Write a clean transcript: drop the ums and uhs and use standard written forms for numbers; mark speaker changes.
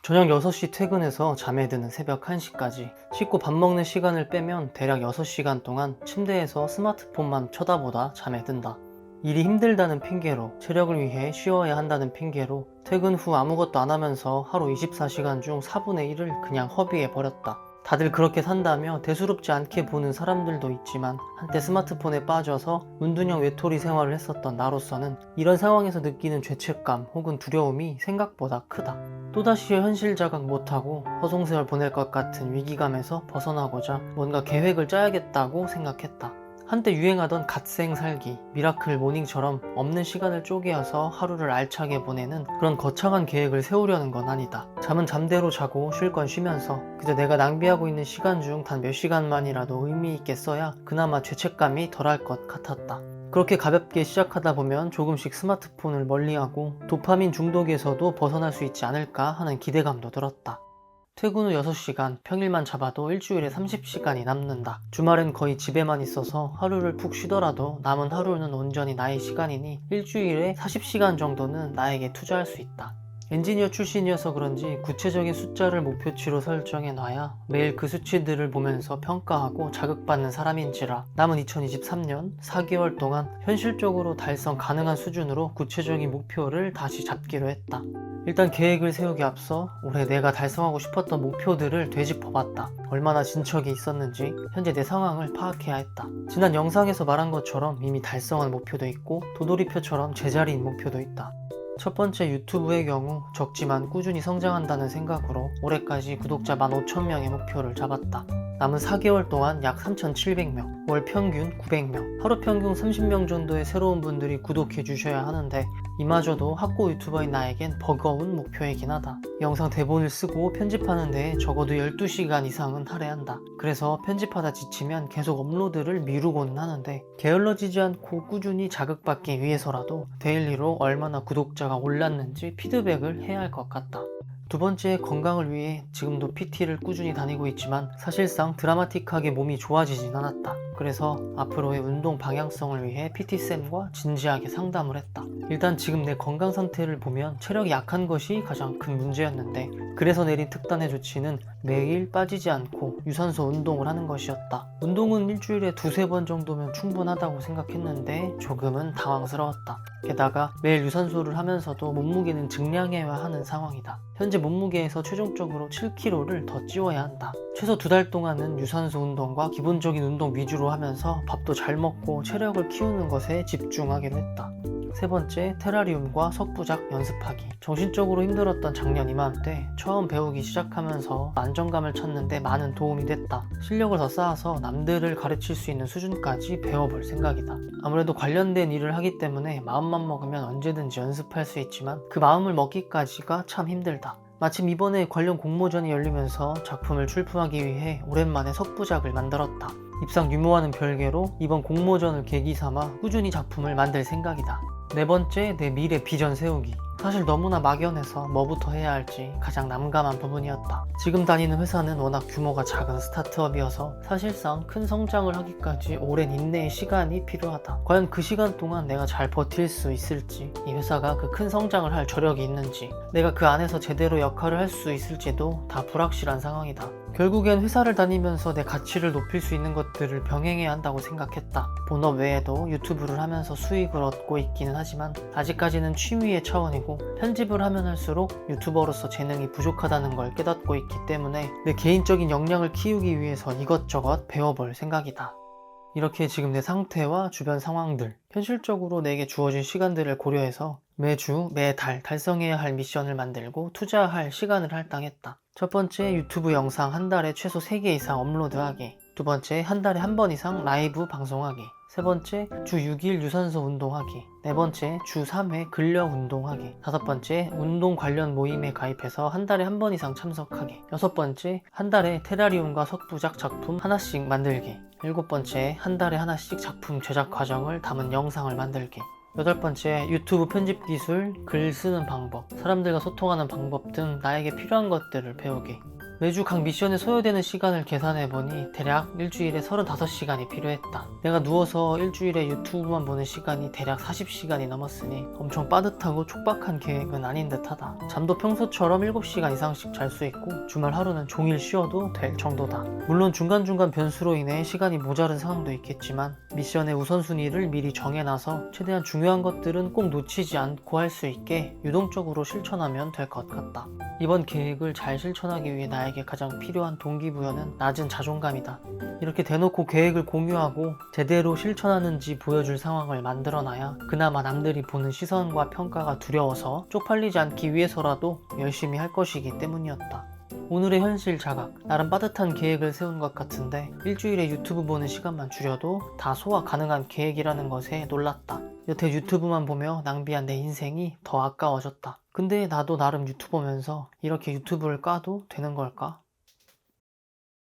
Speaker 1: 저녁 6시 퇴근해서 잠에 드는 새벽 1시까지 씻고 밥 먹는 시간을 빼면 대략 6시간 동안 침대에서 스마트폰만 쳐다보다 잠에 든다. 일이 힘들다는 핑계로, 체력을 위해 쉬어야 한다는 핑계로 퇴근 후 아무것도 안 하면서 하루 24시간 중 4분의 1을 그냥 허비해 버렸다. 다들 그렇게 산다며 대수롭지 않게 보는 사람들도 있지만 한때 스마트폰에 빠져서 문둔형 외톨이 생활을 했었던 나로서는 이런 상황에서 느끼는 죄책감 혹은 두려움이 생각보다 크다. 또다시 현실 자각 못하고 허송세월 보낼 것 같은 위기감에서 벗어나고자 뭔가 계획을 짜야겠다고 생각했다. 한때 유행하던 갓생 살기, 미라클 모닝처럼 없는 시간을 쪼개어서 하루를 알차게 보내는 그런 거창한 계획을 세우려는 건 아니다. 잠은 잠대로 자고 쉴 건 쉬면서 그저 내가 낭비하고 있는 시간 중 단 몇 시간만이라도 의미 있게 써야 그나마 죄책감이 덜할 것 같았다. 그렇게 가볍게 시작하다 보면 조금씩 스마트폰을 멀리하고 도파민 중독에서도 벗어날 수 있지 않을까 하는 기대감도 들었다. 퇴근 후 6시간, 평일만 잡아도 일주일에 30시간이 남는다. 주말엔 거의 집에만 있어서 하루를 푹 쉬더라도 남은 하루는 온전히 나의 시간이니 일주일에 40시간 정도는 나에게 투자할 수 있다. 엔지니어 출신이어서 그런지 구체적인 숫자를 목표치로 설정해 놔야 매일 그 수치들을 보면서 평가하고 자극받는 사람인지라 남은 2023년 4개월 동안 현실적으로 달성 가능한 수준으로 구체적인 목표를 다시 잡기로 했다. 일단 계획을 세우기 앞서 올해 내가 달성하고 싶었던 목표들을 되짚어봤다. 얼마나 진척이 있었는지 현재 내 상황을 파악해야 했다. 지난 영상에서 말한 것처럼 이미 달성한 목표도 있고 도돌이표처럼 제자리인 목표도 있다. 첫 번째, 유튜브의 경우 적지만 꾸준히 성장한다는 생각으로 올해까지 구독자 15,000명의 목표를 잡았다. 남은 4개월 동안 약 3,700명, 월 평균 900명, 하루 평균 30명 정도의 새로운 분들이 구독해 주셔야 하는데 이마저도 학고 유튜버인 나에겐 버거운 목표이긴 하다. 영상 대본을 쓰고 편집하는 데에 적어도 12시간 이상은 할애한다. 그래서 편집하다 지치면 계속 업로드를 미루고는 하는데 게을러지지 않고 꾸준히 자극받기 위해서라도 데일리로 얼마나 구독자가 올랐는지 피드백을 해야 할 것 같다. 두 번째, 건강을 위해 지금도 PT를 꾸준히 다니고 있지만 사실상 드라마틱하게 몸이 좋아지진 않았다. 그래서 앞으로의 운동 방향성을 위해 PT쌤과 진지하게 상담을 했다. 일단 지금 내 건강 상태를 보면 체력이 약한 것이 가장 큰 문제였는데 그래서 내린 특단의 조치는 매일 빠지지 않고 유산소 운동을 하는 것이었다. 운동은 일주일에 2-3번 정도면 충분하다고 생각했는데 조금은 당황스러웠다. 게다가 매일 유산소를 하면서도 몸무게는 증량해야 하는 상황이다. 현재 몸무게에서 최종적으로 7kg를 더 찌워야 한다. 최소 2달 동안은 유산소 운동과 기본적인 운동 위주로 하면서 밥도 잘 먹고 체력을 키우는 것에 집중하기로 했다. 세 번째, 테라리움과 석부작 연습하기. 정신적으로 힘들었던 작년 이맘때 처음 배우기 시작하면서 안정감을 찾는데 많은 도움이 됐다. 실력을 더 쌓아서 남들을 가르칠 수 있는 수준까지 배워볼 생각이다. 아무래도 관련된 일을 하기 때문에 마음만 먹으면 언제든지 연습할 수 있지만 그 마음을 먹기까지가 참 힘들다. 마침 이번에 관련 공모전이 열리면서 작품을 출품하기 위해 오랜만에 석부작을 만들었다. 입상 유무와는 별개로 이번 공모전을 계기 삼아 꾸준히 작품을 만들 생각이다. 네 번째, 내 미래 비전 세우기. 사실 너무나 막연해서 뭐부터 해야 할지 가장 난감한 부분이었다. 지금 다니는 회사는 워낙 규모가 작은 스타트업이어서 사실상 큰 성장을 하기까지 오랜 인내의 시간이 필요하다. 과연 그 시간 동안 내가 잘 버틸 수 있을지, 이 회사가 그 큰 성장을 할 저력이 있는지, 내가 그 안에서 제대로 역할을 할 수 있을지도 다 불확실한 상황이다. 결국엔 회사를 다니면서 내 가치를 높일 수 있는 것들을 병행해야 한다고 생각했다. 본업 외에도 유튜브를 하면서 수익을 얻고 있기는 하지만 아직까지는 취미의 차원이고 편집을 하면 할수록 유튜버로서 재능이 부족하다는 걸 깨닫고 있기 때문에 내 개인적인 역량을 키우기 위해서 이것저것 배워볼 생각이다. 이렇게 지금 내 상태와 주변 상황들, 현실적으로 내게 주어진 시간들을 고려해서 매주, 매달 달성해야 할 미션을 만들고 투자할 시간을 할당했다. 첫 번째, 유튜브 영상 한 달에 최소 3개 이상 업로드하기. 두 번째, 한 달에 한 번 이상 라이브 방송하기. 세 번째, 주 6일 유산소 운동하기. 네 번째, 주 3회 근력 운동하기. 다섯 번째, 운동 관련 모임에 가입해서 한 달에 한 번 이상 참석하기. 여섯 번째, 한 달에 테라리움과 석부작 작품 하나씩 만들기. 일곱 번째, 한 달에 하나씩 작품 제작 과정을 담은 영상을 만들기. 여덟 번째, 유튜브 편집 기술, 글 쓰는 방법, 사람들과 소통하는 방법 등 나에게 필요한 것들을 배우기. 매주 각 미션에 소요되는 시간을 계산해보니 대략 일주일에 35시간이 필요했다. 내가 누워서 일주일에 유튜브만 보는 시간이 대략 40시간이 넘었으니 엄청 빠듯하고 촉박한 계획은 아닌 듯하다. 잠도 평소처럼 7시간 이상씩 잘 수 있고 주말 하루는 종일 쉬어도 될 정도다. 물론 중간중간 변수로 인해 시간이 모자른 상황도 있겠지만 미션의 우선순위를 미리 정해놔서 최대한 중요한 것들은 꼭 놓치지 않고 할 수 있게 유동적으로 실천하면 될 것 같다. 이번 계획을 잘 실천하기 위해 나에게 가장 필요한 동기부여는 낮은 자존감이다. 이렇게 대놓고 계획을 공유하고 제대로 실천하는지 보여줄 상황을 만들어놔야 그나마 남들이 보는 시선과 평가가 두려워서 쪽팔리지 않기 위해서라도 열심히 할 것이기 때문이었다. 오늘의 현실 자각, 나름 빠듯한 계획을 세운 것 같은데 일주일에 유튜브 보는 시간만 줄여도 다 소화 가능한 계획이라는 것에 놀랐다. 여태 유튜브만 보며 낭비한 내 인생이 더 아까워졌다. 근데 나도 나름 유튜버면서 이렇게 유튜브를 까도 되는 걸까?